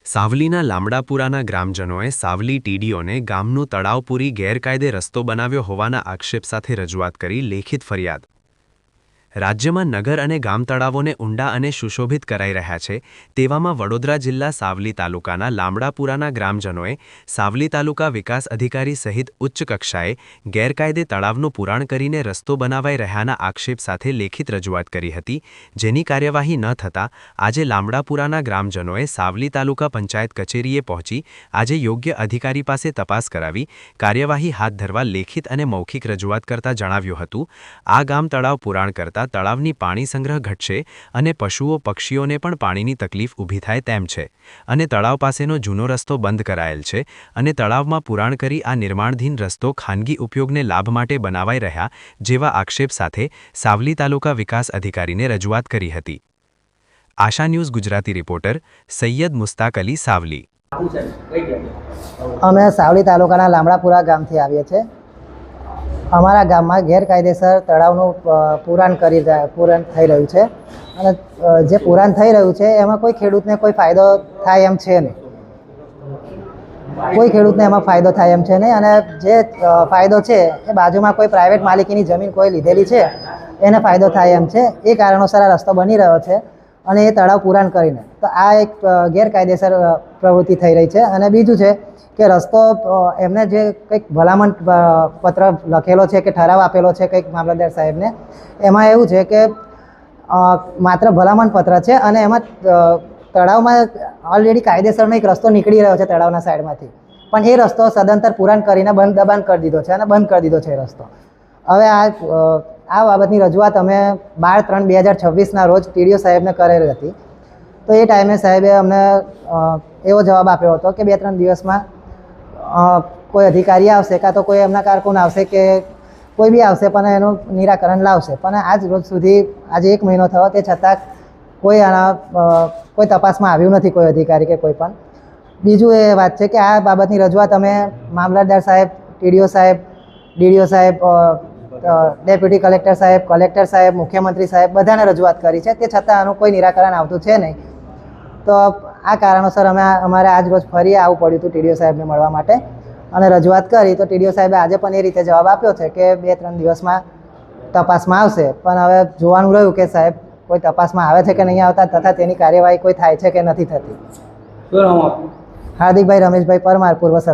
સાવલીના લામડાપુરાના ગ્રામજનોએ સાવલી ટીડીઓને ગામનું તળાવ પૂરી ગેરકાયદે રસ્તો બનાવ્યો હોવાના આક્ષેપ સાથે રજૂઆત કરી લેખિત ફરિયાદ। રાજ્યમાં નગર અને ગામ તળાવોને ઊંડા અને સુશોભિત કરાઈ રહ્યા છે, તેવામાં વડોદરા જિલ્લા સાવલી તાલુકાના લામડાપુરાના ગ્રામજનોએ સાવલી તાલુકા વિકાસ અધિકારી સહિત ઉચ્ચ કક્ષાએ ગેરકાયદે તળાવનું પુરાણ કરીને રસ્તો બનાવાઈ રહ્યાના આક્ષેપ સાથે લેખિત રજૂઆત કરી હતી, જેની કાર્યવાહી ન થતાં આજે લામડાપુરાના ગ્રામજનોએ સાવલી તાલુકા પંચાયત કચેરીએ પહોંચી આજે યોગ્ય અધિકારી પાસે તપાસ કરાવી કાર્યવાહી હાથ ધરવા લેખિત અને મૌખિક રજૂઆત કરતા જણાવ્યું હતું। આ ગામ તળાવ પુરાણ કરતા તળાવની પાણી સંગ્રહ ઘટશે અને પશુઓ પક્ષીઓને પણ પાણીની તકલીફ ઊભી થાય તેમ છે અને તળાવ પાસેનો જૂનો રસ્તો બંધ કરાયેલ છે અને તળાવમાં પુરાણ કરી આ નિર્માણધીન રસ્તો ખાનગી ઉપયોગને લાભ માટે બનાવાઈ રહ્યા જેવા આક્ષેપ સાથે સાવલી તાલુકા વિકાસ અધિકારીને રજૂઆત કરી હતી। આશા ન્યૂઝ ગુજરાતી રિપોર્ટર સૈયદ મુસ્તાક અલી સાવલી। અમે સાવલી તાલુકાના લામડાપુરા ગામથી આવીએ છીએ। અમારા ગામમાં ગેરકાયદેસર તળાવનું પુરાણ થઈ રહ્યું છે અને જે પુરાણ થઈ રહ્યું છે એમાં કોઈ ખેડૂતને કોઈ ફાયદો થાય એમ છે નહીં। કોઈ ખેડૂતને એમાં ફાયદો થાય એમ છે નહીં અને જે ફાયદો છે એ બાજુમાં કોઈ પ્રાઇવેટ માલિકીની જમીન કોઈ લીધેલી છે એને ફાયદો થાય એમ છે। એ કારણોસર આ રસ્તો બની રહ્યો છે અને એ તળાવ પુરાણ કરીને તો આ એક ગેરકાયદેસર પ્રવૃત્તિ થઈ રહી છે। અને બીજું છે કે રસ્તો એમને જે કંઈક ભલામણ પત્ર લખેલો છે કે ઠરાવ આપેલો છે કંઈક મામલતદાર સાહેબને, એમાં એવું છે કે માત્ર ભલામણ પત્ર છે અને એમાં તળાવમાં ઓલરેડી કાયદેસરનો એક રસ્તો નીકળી રહ્યો છે તળાવના સાઈડમાંથી, પણ એ રસ્તો સદંતર પુરાણ કરીને દબાણ કરી દીધો છે અને બંધ કરી દીધો છે એ રસ્તો। હવે આ બાબતની રજૂઆત અમે 12/3/2026ના રોજ ટીડીઓ સાહેબને કરેલી હતી, તો એ ટાઈમે સાહેબે અમને એવો જવાબ આપ્યો હતો કે 2-3 દિવસમાં કોઈ અધિકારી આવશે કાં તો કોઈ એમના કારકુન આવશે કે કોઈ બી આવશે પણ એનું નિરાકરણ લાવશે, પણ આજ રોજ સુધી આજે 1 મહિનો થયો તે છતાં કોઈ તપાસમાં આવ્યું નથી કોઈ અધિકારી કે કોઈ પણ। બીજું એ વાત છે કે આ બાબતની રજૂઆત અમે મામલતદાર સાહેબ, ટીડીઓ સાહેબ, ડીડીઓ સાહેબ, ડેપ્યુટી કલેક્ટર સાહેબ, કલેક્ટર સાહેબ, મુખ્યમંત્રી સાહેબ બધાને રજૂઆત કરી છે, તે છતાં આનું કોઈ નિરાકરણ આવતું છે નહીં। તો આ કારણોસર અમારે આજ રોજ ફરી આવવું પડ્યું હતું ટીડીઓ સાહેબને મળવા માટે અને રજૂઆત કરી, તો ટીડીઓ સાહેબે આજે પણ એ રીતે જવાબ આપ્યો છે કે 2-3 દિવસમાં તપાસમાં આવશે, પણ હવે જોવાનું રહ્યું કે સાહેબ કોઈ તપાસમાં આવે છે કે નહીં આવતા તથા તેની કાર્યવાહી કોઈ થાય છે કે નથી થતી। હાર્દિકભાઈ રમેશભાઈ પરમાર, પૂર્વ સરપંચ।